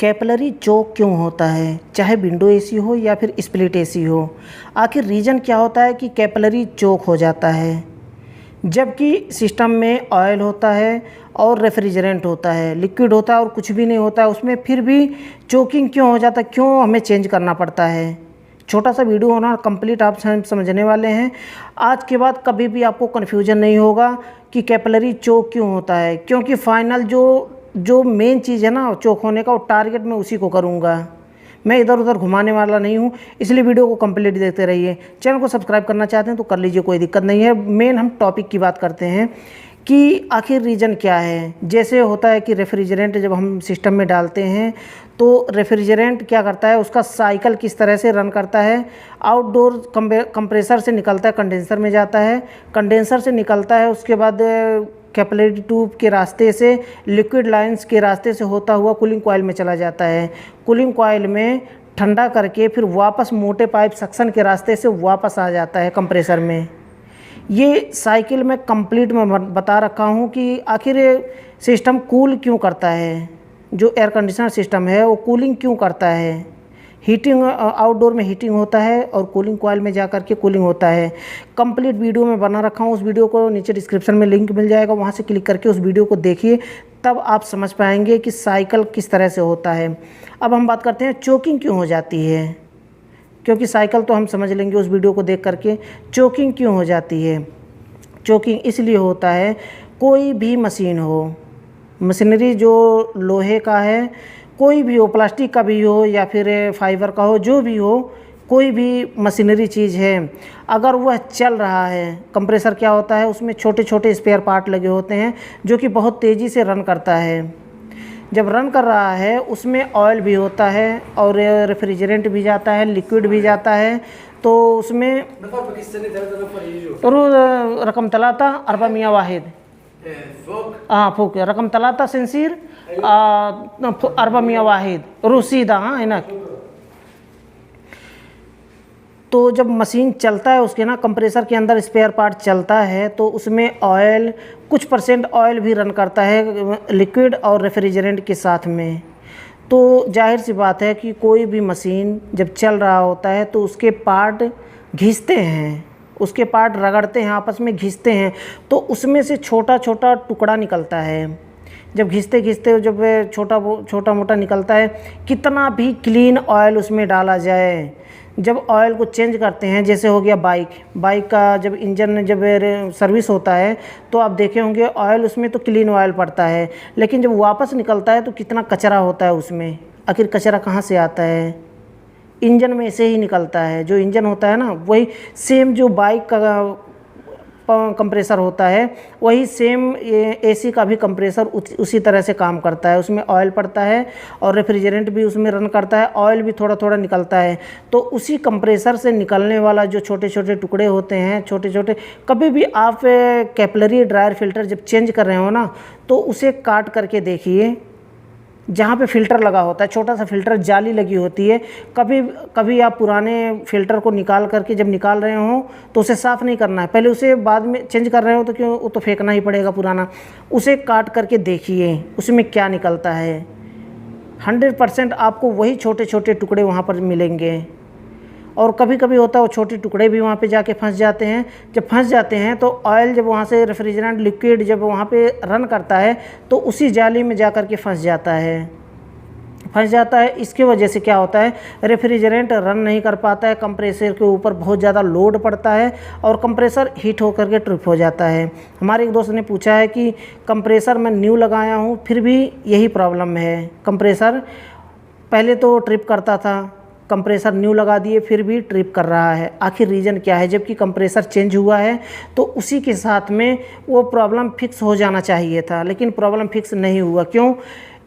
Capillary चोक क्यों होता है, चाहे विंडो एसी हो या फिर स्प्लिट एसी हो। आखिर रीज़न क्या होता है कि कैपिलरी चोक हो जाता है, जबकि सिस्टम में ऑयल होता है और रेफ्रिजरेंट होता है, लिक्विड होता है और कुछ भी नहीं होता है उसमें, फिर भी चोकिंग क्यों हो जाता है, क्यों हमें चेंज करना पड़ता है। छोटा सा वीडियो होना, कंप्लीट आप समझने वाले हैं। आज के बाद कभी भी आपको कन्फ्यूजन नहीं होगा कि कैपिलरी चोक क्यों होता है, क्योंकि फाइनल जो मेन चीज़ है ना चोक होने का, वो टारगेट मैं उसी को करूँगा। मैं इधर उधर घुमाने वाला नहीं हूँ, इसलिए वीडियो को कंप्लीट देखते रहिए। चैनल को सब्सक्राइब करना चाहते हैं तो कर लीजिए, कोई दिक्कत नहीं है। मेन हम टॉपिक की बात करते हैं कि आखिर रीज़न क्या है। जैसे होता है कि रेफ्रिजरेंट जब हम सिस्टम में डालते हैं तो रेफ्रिजरेंट क्या करता है, उसका साइकिल किस तरह से रन करता है। आउटडोर कंप्रेसर से निकलता है, कंडेंसर में जाता है, कंडेंसर से निकलता है, उसके बाद कैपिलरी ट्यूब के रास्ते से, लिक्विड लाइंस के रास्ते से होता हुआ कूलिंग कॉइल में चला जाता है। कूलिंग कॉइल में ठंडा करके फिर वापस मोटे पाइप सक्शन के रास्ते से वापस आ जाता है कंप्रेसर में। ये साइकिल में कंप्लीट मैं बता रखा हूँ कि आखिर सिस्टम कूल क्यों करता है। जो एयर कंडीशनर सिस्टम है वो कूलिंग क्यों करता है। हीटिंग, आउटडोर में हीटिंग होता है और कूलिंग कॉइल में जा कर के कूलिंग होता है। कंप्लीट वीडियो में बना रखा हूँ, उस वीडियो को नीचे डिस्क्रिप्शन में लिंक मिल जाएगा, वहाँ से क्लिक करके उस वीडियो को देखिए, तब आप समझ पाएंगे कि साइकिल किस तरह से होता है। अब हम बात करते हैं चोकिंग क्यों हो जाती है, क्योंकि साइकिल तो हम समझ लेंगे उस वीडियो को देख करके। चोकिंग क्यों हो जाती है। चोकिंग इसलिए होता है, कोई भी मशीन हो, मशीनरी जो लोहे का है, कोई भी हो, प्लास्टिक का भी हो या फिर फाइबर का हो, जो भी हो, कोई भी मशीनरी चीज़ है, अगर वह चल रहा है, कंप्रेसर क्या होता है, उसमें छोटे छोटे स्पेयर पार्ट लगे होते हैं जो कि बहुत तेज़ी से रन करता है। जब रन कर रहा है उसमें ऑयल भी होता है और रेफ्रिजरेंट भी जाता है, लिक्विड भी जाता है, तो उसमें रकम तलाता अरबा मियाँ वाहिद फूक रकम तलाता सेंसीर अरबा मियाँ वाहिद रूसीदा है ना। तो जब मशीन चलता है उसके ना कंप्रेसर के अंदर स्पेयर पार्ट चलता है तो उसमें ऑयल, कुछ परसेंट ऑयल भी रन करता है लिक्विड और रेफ्रिजरेंट के साथ में। तो जाहिर सी बात है कि कोई भी मशीन जब चल रहा होता है तो उसके पार्ट घिसते हैं, उसके पार्ट रगड़ते हैं, आपस में घिसते हैं, तो उसमें से छोटा छोटा टुकड़ा निकलता है। जब घिसते घिसते जब छोटा मोटा निकलता है, कितना भी क्लीन ऑयल उसमें डाला जाए, जब ऑयल को चेंज करते हैं, जैसे हो गया बाइक का जब इंजन जब सर्विस होता है तो आप देखे होंगे ऑयल उसमें तो क्लीन ऑयल पड़ता है, लेकिन जब वापस निकलता है तो कितना कचरा होता है उसमें। आखिर कचरा कहाँ से आता है, इंजन में से ही निकलता है। जो इंजन होता है ना, वही सेम जो बाइक का कंप्रेसर होता है, वही सेम एसी का भी कंप्रेसर उसी तरह से काम करता है। उसमें ऑयल पड़ता है और रेफ्रिजरेंट भी उसमें रन करता है, ऑयल भी थोड़ा थोड़ा निकलता है। तो उसी कंप्रेसर से निकलने वाला जो छोटे छोटे टुकड़े होते हैं, छोटे छोटे, कभी भी आप कैपिलरी ड्रायर फिल्टर जब चेंज कर रहे हो ना, तो उसे काट करके देखिए, जहाँ पे फ़िल्टर लगा होता है, छोटा सा फ़िल्टर जाली लगी होती है। कभी आप पुराने फ़िल्टर को निकाल करके जब निकाल रहे हो तो उसे साफ़ नहीं करना है, पहले उसे बाद में चेंज कर रहे हो तो क्यों, वो तो फेंकना ही पड़ेगा पुराना। उसे काट करके देखिए उसमें क्या निकलता है। 100% आपको वही छोटे छोटे टुकड़े वहाँ पर मिलेंगे। और कभी कभी होता है वो छोटे टुकड़े भी वहाँ पे जाके फंस जाते हैं। जब फंस जाते हैं तो ऑयल जब वहाँ से रेफ्रिजरेंट लिक्विड जब वहाँ पे रन करता है तो उसी जाली में जा कर के फंस जाता है। इसकी वजह से क्या होता है, रेफ्रिजरेंट रन नहीं कर पाता है, कंप्रेसर के ऊपर बहुत ज़्यादा लोड पड़ता है और कंप्रेसर हीट होकर के ट्रिप हो जाता है। हमारे एक दोस्त ने पूछा है कि कंप्रेसर मैं न्यू लगाया हूँ फिर भी यही प्रॉब्लम है, कंप्रेसर पहले तो ट्रिप करता था, कंप्रेसर न्यू लगा दिए फिर भी ट्रिप कर रहा है। आखिर रीज़न क्या है, जबकि कंप्रेसर चेंज हुआ है तो उसी के साथ में वो प्रॉब्लम फिक्स हो जाना चाहिए था, लेकिन प्रॉब्लम फिक्स नहीं हुआ। क्यों,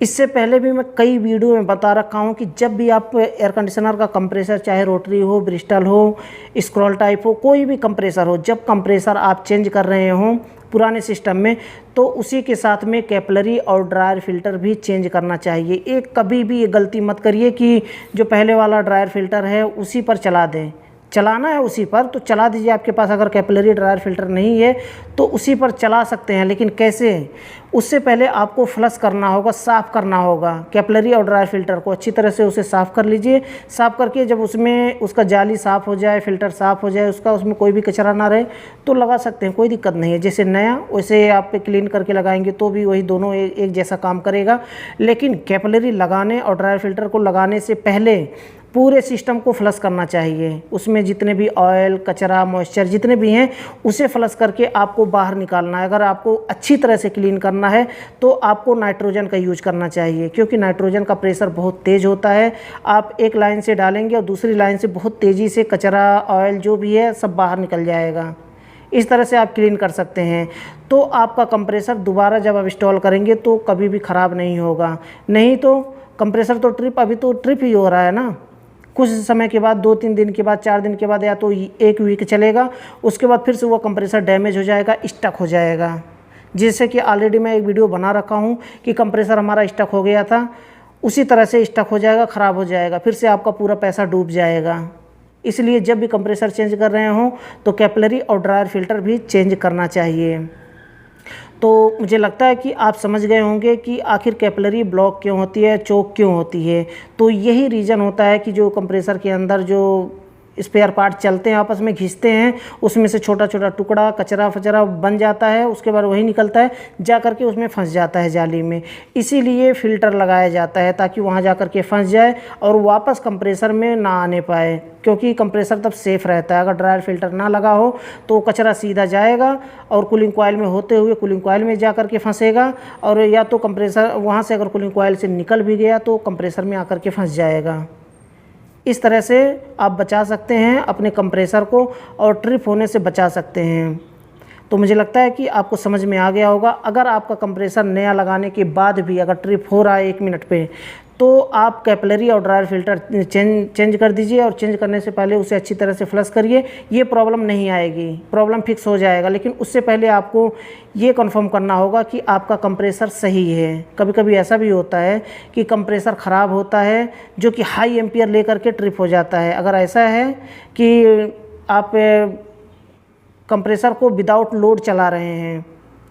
इससे पहले भी मैं कई वीडियो में बता रखा हूँ कि जब भी आप एयर कंडीशनर का कंप्रेसर, चाहे रोटरी हो, ब्रिस्टल हो, स्क्रॉल टाइप हो, कोई भी कंप्रेसर हो, जब कंप्रेसर आप चेंज कर रहे हों पुराने सिस्टम में, तो उसी के साथ में कैपिलरी और ड्रायर फिल्टर भी चेंज करना चाहिए। एक कभी भी ये गलती मत करिए कि जो पहले वाला ड्रायर फिल्टर है उसी पर चला दें, चलाना है उसी पर तो चला दीजिए। आपके पास अगर कैपिलरी ड्रायर फिल्टर नहीं है तो उसी पर चला सकते हैं, लेकिन कैसे? उससे पहले आपको फ्लश करना होगा, साफ़ करना होगा कैपिलरी और ड्रायर फिल्टर को। अच्छी तरह से उसे साफ़ कर लीजिए। साफ़ करके जब उसमें उसका जाली साफ़ हो जाए, फ़िल्टर साफ़ हो जाए, उसका उसमें कोई भी कचरा ना रहे तो लगा सकते हैं, कोई दिक्कत नहीं है। जैसे नया वैसे आप क्लीन करके लगाएंगे तो भी वही दोनों एक जैसा काम करेगा। लेकिन कैपिलरी लगाने और ड्रायर फिल्टर को लगाने से पहले पूरे सिस्टम को फ्लश करना चाहिए। उसमें जितने भी ऑयल, कचरा, मॉइस्चर जितने भी हैं उसे फ्लश करके आपको बाहर निकालना है। अगर आपको अच्छी तरह से क्लीन करना है तो आपको नाइट्रोजन का यूज करना चाहिए, क्योंकि नाइट्रोजन का प्रेशर बहुत तेज़ होता है। आप एक लाइन से डालेंगे और दूसरी लाइन से बहुत तेज़ी से कचरा, ऑयल जो भी है सब बाहर निकल जाएगा। इस तरह से आप क्लीन कर सकते हैं। तो आपका कंप्रेसर दोबारा जब आप इंस्टॉल करेंगे तो कभी भी ख़राब नहीं होगा। नहीं तो कंप्रेसर तो अभी तो ट्रिप ही हो रहा है ना। कुछ समय के बाद 2-3 दिन के बाद, 4 दिन के बाद या तो 1 वीक चलेगा, उसके बाद फिर से वो कंप्रेसर डैमेज हो जाएगा, स्टक हो जाएगा। जैसे कि ऑलरेडी मैं एक वीडियो बना रखा हूँ कि कंप्रेसर हमारा स्टक हो गया था, उसी तरह से स्टक हो जाएगा, ख़राब हो जाएगा, फिर से आपका पूरा पैसा डूब जाएगा। इसलिए जब भी कंप्रेसर चेंज कर रहे हों तो कैपिलरी और ड्रायर फिल्टर भी चेंज करना चाहिए। तो मुझे लगता है कि आप समझ गए होंगे कि आखिर कैपिलरी ब्लॉक क्यों होती है, चोक क्यों होती है। तो यही रीज़न होता है कि जो कंप्रेसर के अंदर जो स्पेयर पार्ट चलते हैं, आपस में घिसते हैं, उसमें से छोटा छोटा टुकड़ा कचरा फचरा बन जाता है, उसके बाद वही निकलता है, जा कर के उसमें फंस जाता है जाली में। इसीलिए फ़िल्टर लगाया जाता है ताकि वहाँ जा कर के फंस जाए और वापस कंप्रेसर में ना आने पाए, क्योंकि कंप्रेसर तब सेफ़ रहता है। अगर ड्रायर फिल्टर ना लगा हो तो कचरा सीधा जाएगा और कूलिंग कॉइल में होते हुए कूलिंग कॉइल में जा कर के फंसेगा, और या तो कंप्रेसर वहाँ से अगर कूलिंग कॉइल से निकल भी गया तो कंप्रेसर में आकर के फंस जाएगा। इस तरह से आप बचा सकते हैं अपने कंप्रेसर को और ट्रिप होने से बचा सकते हैं। तो मुझे लगता है कि आपको समझ में आ गया होगा। अगर आपका कंप्रेसर नया लगाने के बाद भी अगर ट्रिप हो रहा है 1 मिनट पे, तो आप कैपिलरी और ड्रायर फिल्टर चेंज कर दीजिए, और चेंज करने से पहले उसे अच्छी तरह से फ्लश करिए। ये प्रॉब्लम नहीं आएगी, प्रॉब्लम फिक्स हो जाएगा। लेकिन उससे पहले आपको ये कंफर्म करना होगा कि आपका कंप्रेसर सही है। कभी कभी ऐसा भी होता है कि कंप्रेसर ख़राब होता है जो कि हाई एम्पियर लेकर के ट्रिप हो जाता है। अगर ऐसा है कि आप कंप्रेसर को विदाउट लोड चला रहे हैं,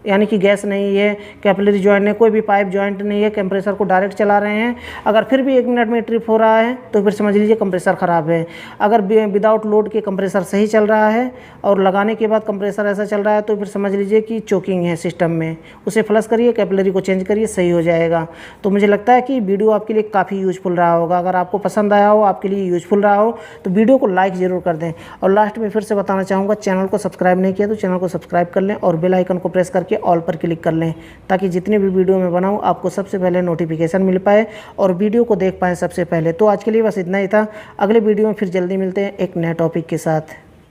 यानी कि गैस नहीं है, कैपिलरी जॉइंट नहीं, कोई भी पाइप जॉइंट नहीं है, कंप्रेसर को डायरेक्ट चला रहे हैं, अगर फिर भी 1 मिनट में ट्रिप हो रहा है तो फिर समझ लीजिए कंप्रेसर ख़राब है। अगर विदाउट लोड के कंप्रेसर सही चल रहा है और लगाने के बाद कंप्रेसर ऐसा चल रहा है तो फिर समझ लीजिए कि चोकिंग है सिस्टम में। उसे फ्लश करिए, कैपिलरी को चेंज करिए, सही हो जाएगा। तो मुझे लगता है कि वीडियो आपके लिए काफ़ी यूजफुल रहा होगा। अगर आपको पसंद आया हो, आपके लिए यूजफुल रहा हो तो वीडियो को लाइक ज़रूर कर दें। और लास्ट में फिर से बताना चाहूँगा, चैनल को सब्सक्राइब नहीं किया तो चैनल को सब्सक्राइब कर लें और बेल आइकन को प्रेस करके ऑल पर क्लिक कर लें, ताकि जितने भी वीडियो मैं बनाऊं आपको सबसे पहले नोटिफिकेशन मिल पाए और वीडियो को देख पाएँ सबसे पहले। तो आज के लिए बस इतना ही था। अगले वीडियो में फिर जल्दी मिलते हैं एक नए टॉपिक के साथ।